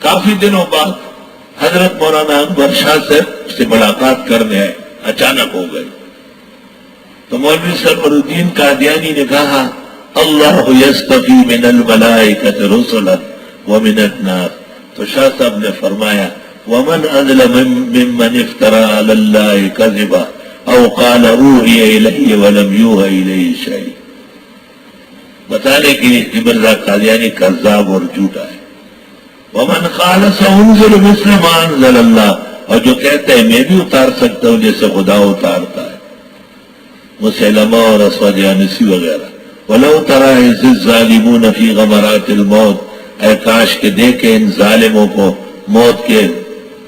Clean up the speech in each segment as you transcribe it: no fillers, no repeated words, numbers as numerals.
کافی دنوں بعد حضرت مولانا انور شاہ صاحب سے ملاقات کرنے آئے، اچانک ہو گئی. تو مولوی سرور الدین قادیانی نے کہا اللہ یصطفی من الملائکۃ رسلا ومن الناس. تو شاہ صاحب نے فرمایا ومن اظلم ممن افترى علی اللہ کذبا او قال اوحی الی ولم یوحى الی شیء. بتانے کے لیے کہ مرزا قادیانی کذاب اور جھوٹا ہے. ومن قال سأنزل مثل ما انزل اللہ، اور جو کہتے ہیں میں بھی اتار سکتا ہوں جیسے خدا اتارتا ہے، مسلمہ اور اسود یانسی وغیرہ. وَلَوْ تَرَىٰ إِذِ الظَّالِمُونَ فِي غَمَرَاتِ الْمَوْتِ، اے کاش کہ دیکھیں ان ظالموں کو موت کے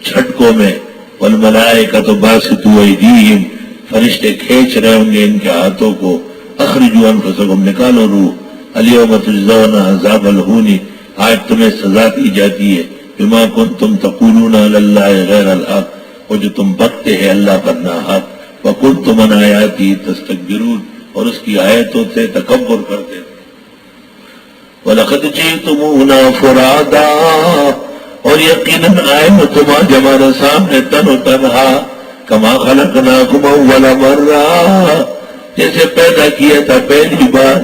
جھٹکوں میں. وَالْمَلَائِكَةُ بَاسِطُو أَيْدِيهِمْ، فرشتے کھینچ رہے ہوں گے ان کے ہاتھوں کو. اخرجوا انفسکم، نکالو روح. اليوم تجزون عذاب الہون، آج تمہیں سزا دی جاتی ہے بما کنتم تقولون علی اللہ غیر الحق، وہ جو تم بکتے ہیں اللہ پر ناحق. وکنتم عن آیاتی تستکبرون، اور اس کی آیتوں سے تکبر کرتے تھے. وَلَقَدْ جِئْتُمُونَا فُرَادًا، اور یقیناً آئے ہو تم آج ہمارے سامنے تن و تنہا. کما خلقناکم اول مرہ، جیسے پیدا کیا تھا پہلی بار.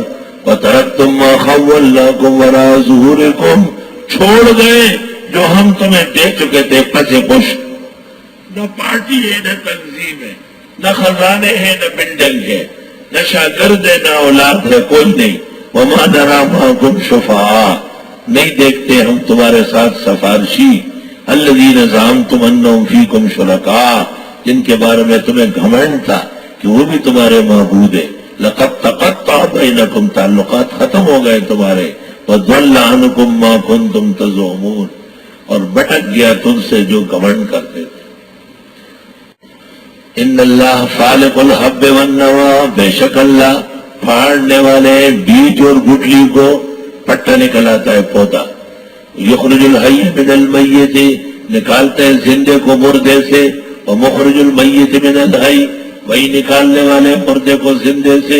وَتَرَكْتُمْ مَا خَوَّلْنَاكُمْ وَرَاءَ ظُهُورِكُمْ، چھوڑ گئے جو ہم تمہیں دے چکے تھے پسے پش. نہ پارٹی ہے نہ تنظیم ہے، نہ خزانے ہیں نہ بلڈنگ ہے، نہ شاگرد ہے نہ اولاد ہے، کوئی نہیں. وَمَا نَرَىٰ مَعَكُمْ شُفَعَاءَ، نہیں دیکھتے ہم تمہارے ساتھ سفارشی. الَّذِينَ زَعَمْتُمْ أَنَّهُمْ فِيكُمْ شُرَكَاءَ، جن کے بارے میں تمہیں گھمنڈ تھا کہ وہ بھی تمہارے معبود ہیں. لَقَدْ تَقَطَّعَ بَيْنَكُمْ، تعلقات ختم ہو گئے تمہارے. وَضَلَّ عَنْكُمْ مَا كُنْتُمْ تَزْعُمُونَ، اور بٹک گیا تم سے جو گھمنڈ کرتے تھے. ان اللہ فالق الحب والنوى، بے شک اللہ پھاڑنے والے بیج اور گٹلی کو پٹا نکل آتا ہے پودا. یخرج الحی من المیت، نکالتے ہیں زندے کو مردے سے. ومخرج المیت من الحی، وہی نکالنے والے مردے کو زندے سے.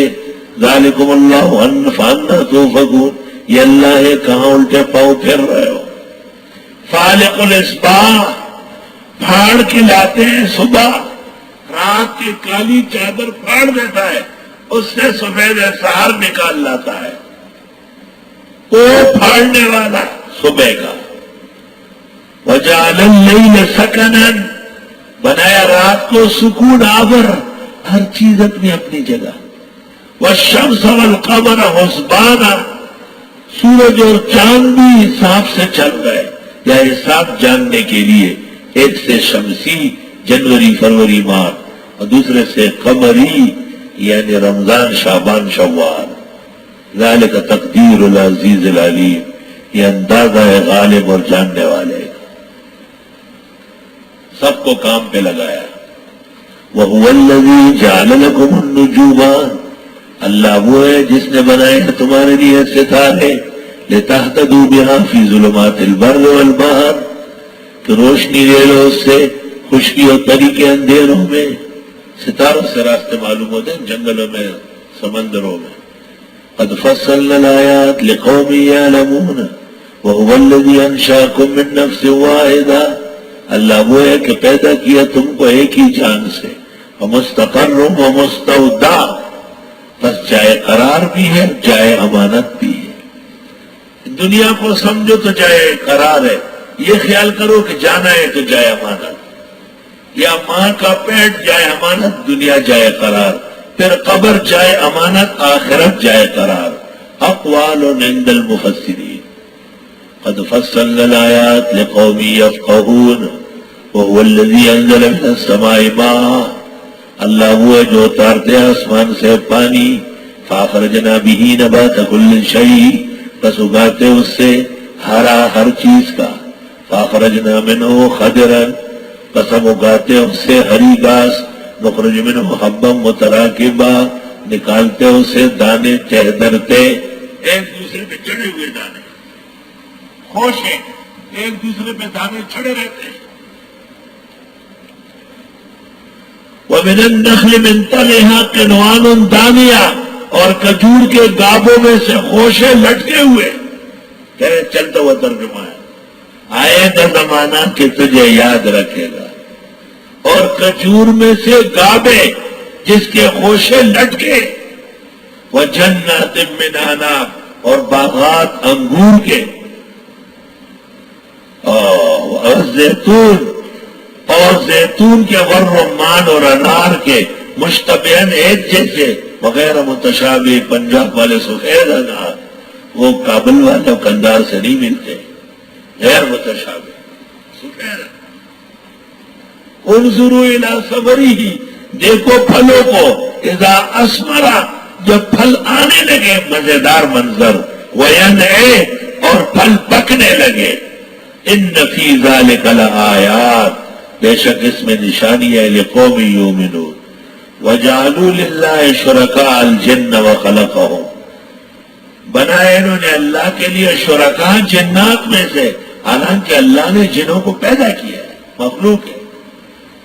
ذالکم اللہ فانا توفقون، یہ اللہ ہے کہاں الٹے پاؤں پھر رہے ہو. فالق الاصباح، پھاڑ کے لاتے ہیں صبح، رات کی کالی چادر پھاڑ دیتا ہے، اس سے سفید سحر نکال لاتا ہے. وہ پھاڑنے والا صبح کا. وجعل اللیل سکنا، بنایا رات کو سکون آور، ہر چیز اپنی اپنی جگہ. والشمس والقمر حسبانا، سورج اور چاند بھی حساب سے چل گئے، یا حساب جاننے کے لیے. ایک سے شمسی جنوری فروری مارچ، اور دوسرے سے قمری یعنی رمضان شعبان شوال. ذالک تقدیر العزیز العلیم، یہ اندازہ ہے غالب اور جاننے والے. سب کو کام پہ لگایا. وَهُوَ الَّذِي جَعَلَ لَكُمُ النُّجُومَ، اللہ وہ ہے جس نے بنائے ہیں تمہارے لیے ستارے. لِتَهْتَدُوا بِهَا فِي ظُلُمَاتِ الْبَرِّ وَالْبَحْرِ، کہ روشنی لے لو اس سے خشکی اور تری کے اندھیروں میں. ستاروں سے راستے معلوم ہوتے ہیں، جنگلوں میں، سمندروں میں. قد فصلنا الآیات لقوم یعلمون وهو الذی انشأکم من نفس واحدہ، اللہ وہ ہے کہ پیدا کیا تم کو ایک ہی جان سے. ومستقر ومستودع، بس جائے قرار بھی ہے جائے امانت بھی ہے. دنیا کو سمجھو تو جائے قرار ہے، یہ خیال کرو کہ جانا ہے تو جائے امانت. یا ماں کا پیٹ جائے امانت، دنیا جائے قرار، پھر قبر جائے امانت، آخرت جائے قرار. اقوال عند المفسرین. قد فصلنا الآیات لقوم یفقہون وهو الذی انزل من السماء ماء، اللہ وہ ہے جو اتارتے آسمان سے پانی. فاخرجنا به نبات كل شیء، بس اگاتے اس سے ہرا ہر چیز کا. فاخرجنا منه خضرا، بس ہم اگاتے اس سے ہری گھاس. نخرج منه حبا متراکبا، نکالتے اس سے دانے چہدرتے، ایک دوسرے پہ چڑھے ہوئے دانے، خوشے ایک دوسرے پہ دانے چڑھے رہتے ہیں. وَمِنَ النَّخْلِ مِن طَلْعِهَا قِنْوَانٌ دَانِيَةٌ، اور کھجور کے گابوں میں سے خوشے لٹکے ہوئے. چلتا ہوا ترجمہ ہے. آئے گا زمانہ کہ تجھے یاد رکھے گا. اور کھجور میں سے گابے جس کے خوشے لٹکے، وہ جنات من عناب اور باغات انگور کے، اور زیتون کے، والرمان اور انار کے، مشتبہن ایک جیسے، وغیر متشابہ. پنجاب والے سفید انار وہ کابل والے کندار سے نہیں ملتے، غیر متشابہ سفید. انظروا الی ثمرہ، دیکھو پھلوں کو، اذا اثمرا، جب پھل آنے لگے، مزیدار منظر، وینعے اور پھل پکنے لگے. ان فی ذلک لآیات، بے شک اس میں نشانی ہے، لقوم یؤمنون. وجعلوا للہ شرکاء الجن وخلقهم، بنائے انہوں نے اللہ کے لیے شرکاء جنات میں سے، حالانکہ اللہ نے جنوں کو پیدا کیا ہے، مخلوق ہے.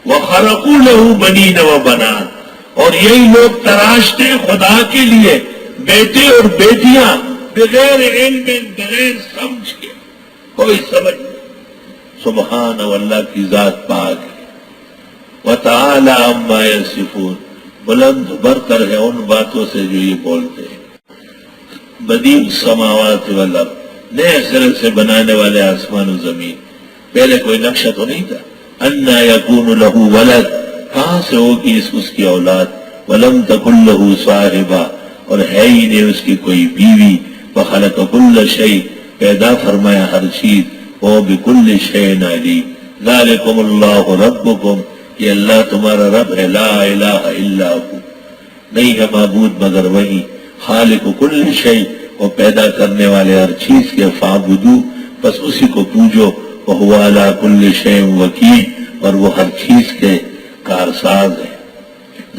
وَخَلَقُوا لَهُ بَنِينَ وَبَنَاتٍ، اور یہی لوگ تراشتے خدا کے لیے بیٹے اور بیٹیاں، بغیر علم، بغیر سمجھ کے، کوئی سمجھ نہیں. سبحان اللہ کی ذات پاک ہے. وَتَعَالَى عَمَّا يَصِفُونَ، بلند برتر ہے ان باتوں سے جو یہ بولتے ہیں. بدیع السماوات والارض، نئے سرے سے بنانے والے آسمان و زمین، پہلے کوئی نقشہ تو نہیں تھا. انا یکون لہ ولد، کہاں سے ہوگی اس کی اولاد. ولم تکن لہ صاحبہ، اور ہے ہی نہیں اس کی کوئی بیوی. وخلق کل شیء، پیدا فرمایا ہر چیز. وہ بکل شیء علیم. ذالکم اللہ ربکم، یہ اللہ تمہارا رب ہے. لا الہ الا ہو، نہیں ہے معبود مگر وہی. خالق کل شیء، وہ پیدا کرنے والے ہر چیز کے. فاعبدو، بس اسی کو پوجو. وہو علی کل شیء وکیل، اور وہ ہر چیز کے کارساز ہے.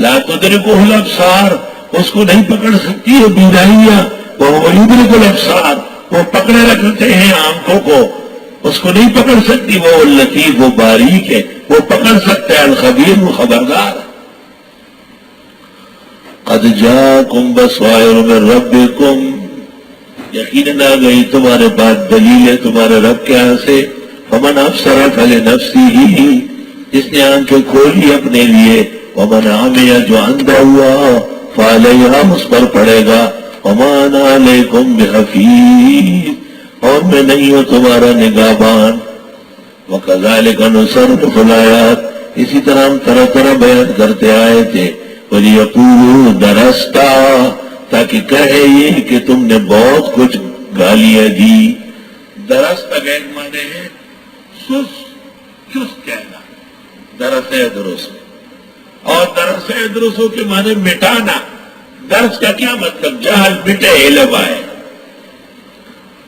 لا تدرکہ الابصار، اس کو نہیں پکڑ سکتی ہے بینائیاں. وہو یدرک الابصار، وہ پکڑے رکھتے ہیں آنکھوں کو، اس کو نہیں پکڑ سکتی. وہ لطیف، وہ باریک ہے، وہ پکڑ سکتا ہے. الخبیر، وہ خبردار. قد جاءکم بصائر من ربکم، یقیناً آ گئی تمہارے پاس دلیل ہے تمہارے رب کے یہاں سے. فمن ابصر فلنفسہ، جس نے آنکھیں کھولی اپنے لیے. ومن عمی، جو اندھا ہوا، فعلیہا، اس پر پڑے گا. وما انا علیکم بحفیظ، اور میں نہیں ہوں تمہارا نگہبان. وکذالک نصرف الآیات، اسی طرح ہم طرح طرح بیان کرتے آئے تھے. وَلِيَقُولُوا دَرَسْتَا، تاکہ کہے یہ کہ تم نے بہت کچھ گالیاں دی. درست کا ایک معنی ہے چست کہنا، درس درست، اور درس درستوں کے معنی مٹانا. درس کا کیا مطلب؟ جہل مٹے، علم آئے.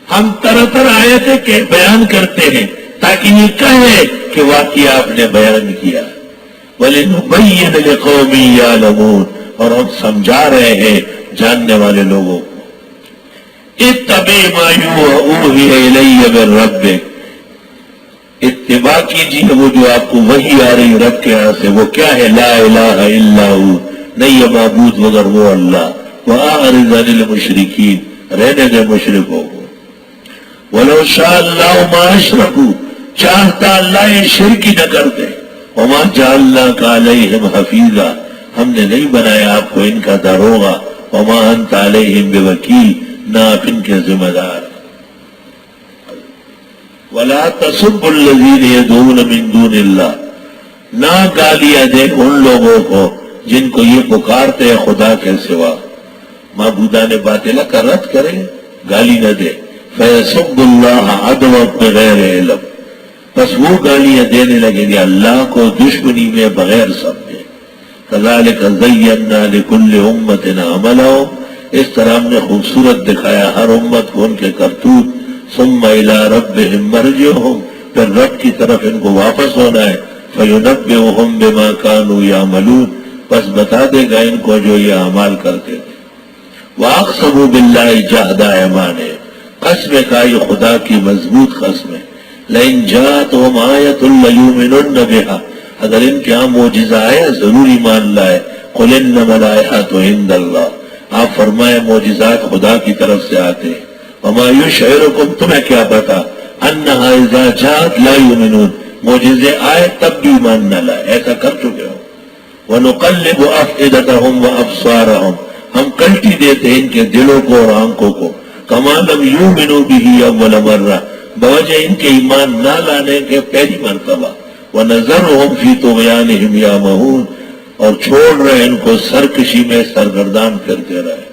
ہم طرح طرح آیتیں کہ بیان کرتے ہیں تاکہ یہ کہے کہ واقعی آپ نے بیان کیا. وَلِنُبَيِّنَ لِقَوْمٍ يَعْلَمُونَ، اور ہم سمجھا رہے ہیں جاننے والے لوگوں کو. اتَّبِعْ مَا أُوحِیَ إِلَيَّ مِن رَّبِّکَ، اتباع کیجیے وہ جو آپ کو وحی آ رہی رب کے یہاں سے. وہ کیا ہے؟ لا الہ الا ہو، نہیں ہے معبود مگر وہ اللہ. وَأَعْرِضْ عَنِ الْمُشْرِكِينَ، رہنے دے مشرکوں کو. وَلَوْ شَاءَ اللَّهُ مَا أَشْرَكُوا، چاہتا اللہ یہ شرک ہی نہ کرتے. وَمَا جَعَلْنَاكَ عَلَيْهِمْ حَفِيظًا، ہم نے نہیں بنایا آپ کو ان کا داروغہ. وَمَا أَنْتَ عَلَيْهِمْ بِوَكِيلٍ، نہ آپ ان کے ذمہ دار. وَلَا تَسُبُّوا الَّذِينَ يَدْعُونَ مِن دُونِ اللَّهِ، نہ گالیاں دے ان لوگوں کو جن کو یہ پکارتے ہیں خدا کے سوا. معبودان باطلہ کا رد کرے، گالی نہ دے. فَيَسُبُّ اللَّهَ عَدْوًا بِغَيْرِ عِلْمٍ، بس وہ گالیاں دینے لگیں گے اللہ کو دشمنی میں بغیر سمجھے. كَذَلِكَ زَيَّنَّا لِكُلِّ أُمَّةٍ عَمَلَهُمْ، اس طرح ہم نے خوبصورت دکھایا ہر امت کو ان کے کرتوت. ثُمَّ إِلَىٰ رَبِّهِمْ مَرْجِعُهُمْ، پھر رب کی طرف ان کو واپس ہونا ہے. فَيُنَبِّئُهُمْ بِمَا كَانُوا يَعْمَلُونَ، بس بتا دے گا ان کو جو یہ اعمال کرتے تھے. وَأَقْسَمُوا بِاللَّهِ جَهْدَ أَيْمَانِهِمْ، قسم کا یہ خدا کی مضبوط قسم ہے. لَإِنْ جَاءَتْهُمْ آيَةٌ لَيُؤْمِنُنَّ بِهَا، اگر ان کے ہاں معجزہ آئے ضرور ایمان لائے. قُلْ إِنَّمَا الْآيَاتُ عِندَ اللَّهِ، آپ فرمائے معجزات خدا کی طرف سے آتے ہیں. وَمَا يُشْعِرُكُمْ، تمہیں کیا پتا انہا اذا جاءت لا یؤمنون، معجزے آئے تب بھی ایمان نہ لائے، ایسا کر چکے ہو۔ وَنُقَلِّبُ أَفْئِدَتَهُمْ وَأَبْصَارَهُم، ہم کلٹی دیتے ہیں ان کے دلوں کو اور آنکھوں کو، كَمَا لَمْ يُؤْمِنُوا بِهِ أَوَّلَ مَرَّةٍ، بوجہ ان کے ایمان نہ لانے کے پہلی مرتبہ، وَنَذَرُهُمْ فِي طُغْيَانِهِمْ يَعْمَهُونَ، اور چھوڑ رہے ان کو سرکشی میں سرگردان کرتے رہے۔